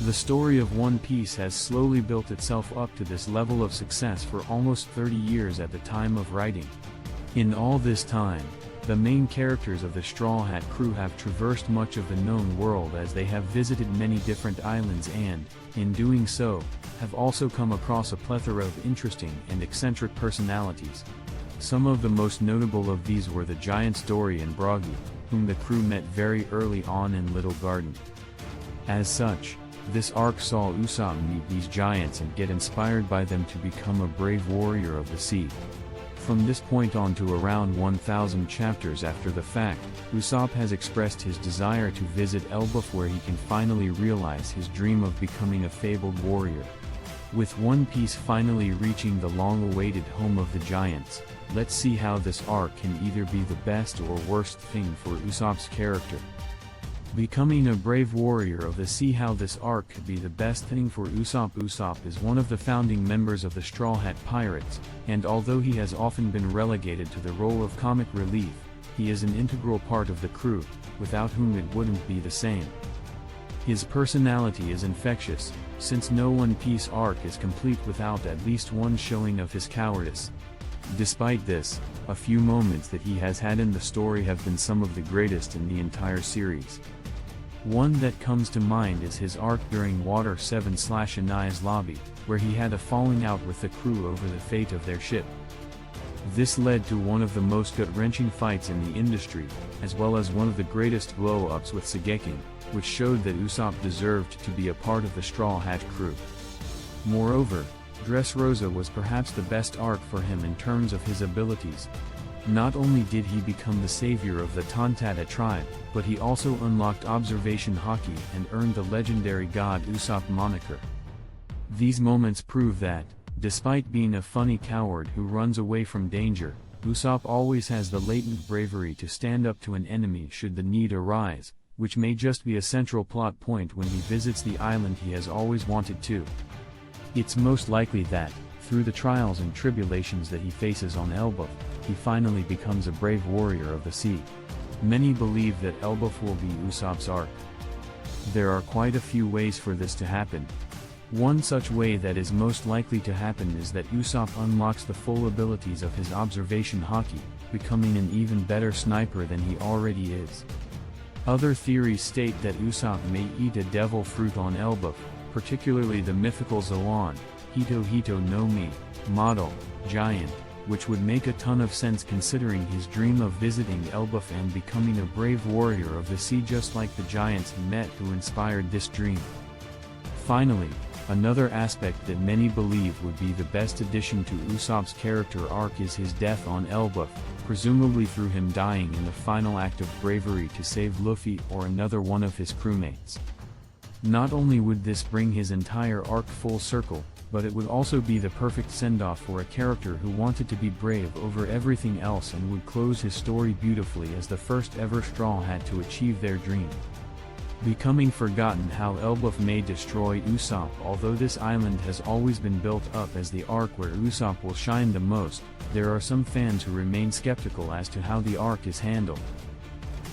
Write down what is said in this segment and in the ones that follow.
The story of One Piece has slowly built itself up to this level of success for almost 30 years at the time of writing. In all this time, the main characters of the Straw Hat crew have traversed much of the known world as they have visited many different islands and, in doing so, have also come across a plethora of interesting and eccentric personalities. Some of the most notable of these were the giants Dory and Broggy, whom the crew met very early on in Little Garden. As such, this arc saw Usopp meet these giants and get inspired by them to become a brave warrior of the sea. From this point on to around 1,000 chapters after the fact, Usopp has expressed his desire to visit Elbaf where he can finally realize his dream of becoming a fabled warrior. With One Piece finally reaching the long-awaited home of the giants, let's see how this arc can either be the best or worst thing for Usopp's character. Becoming a brave warrior of the sea. How this arc could be the best thing for Usopp. Usopp is one of the founding members of the Straw Hat Pirates, and although he has often been relegated to the role of comic relief, he is an integral part of the crew, without whom it wouldn't be the same. His personality is infectious, since no One Piece arc is complete without at least one showing of his cowardice. Despite this, a few moments that he has had in the story have been some of the greatest in the entire series. One that comes to mind is his arc during Water 7/Anai's lobby, where he had a falling out with the crew over the fate of their ship. This led to one of the most gut-wrenching fights in the industry, as well as one of the greatest blow-ups with Shigeki, which showed that Usopp deserved to be a part of the Straw Hat crew. Moreover, Dressrosa was perhaps the best arc for him in terms of his abilities. Not only did he become the savior of the Tontata tribe, but he also unlocked observation haki and earned the legendary God Usopp moniker. These moments prove that, despite being a funny coward who runs away from danger, Usopp always has the latent bravery to stand up to an enemy should the need arise, which may just be a central plot point when he visits the island he has always wanted to. It's most likely that, through the trials and tribulations that he faces on Elbaf, he finally becomes a brave warrior of the sea. Many believe that Elbaf will be Usopp's arc. There are quite a few ways for this to happen. One such way that is most likely to happen is that Usopp unlocks the full abilities of his observation haki, becoming an even better sniper than he already is. Other theories state that Usopp may eat a devil fruit on Elbaf, particularly the mythical Zoan, Hito Hito no Mi, model, giant, which would make a ton of sense considering his dream of visiting Elbaf and becoming a brave warrior of the sea just like the giants he met who inspired this dream. Finally, another aspect that many believe would be the best addition to Usopp's character arc is his death on Elbaf, presumably through him dying in the final act of bravery to save Luffy or another one of his crewmates. Not only would this bring his entire arc full circle, but it would also be the perfect send-off for a character who wanted to be brave over everything else and would close his story beautifully as the first ever Straw Hat to achieve their dream. Becoming forgotten. How Elbaf may destroy Usopp. Although this island has always been built up as the arc where Usopp will shine the most, there are some fans who remain skeptical as to how the arc is handled.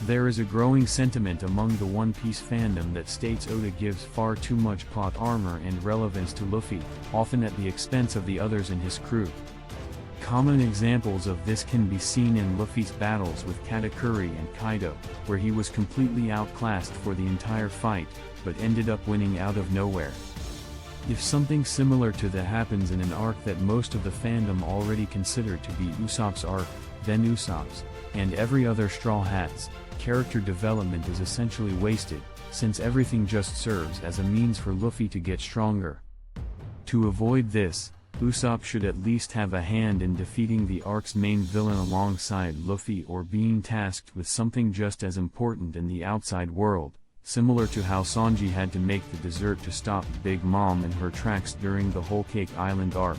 There is a growing sentiment among the One Piece fandom that states Oda gives far too much plot armor and relevance to Luffy, often at the expense of the others in his crew. Common examples of this can be seen in Luffy's battles with Katakuri and Kaido, where he was completely outclassed for the entire fight, but ended up winning out of nowhere. If something similar to that happens in an arc that most of the fandom already consider to be Usopp's arc, then Usopp's, and every other Straw Hat's, character development is essentially wasted, since everything just serves as a means for Luffy to get stronger. To avoid this, Usopp should at least have a hand in defeating the arc's main villain alongside Luffy or being tasked with something just as important in the outside world, similar to how Sanji had to make the dessert to stop Big Mom in her tracks during the Whole Cake Island arc.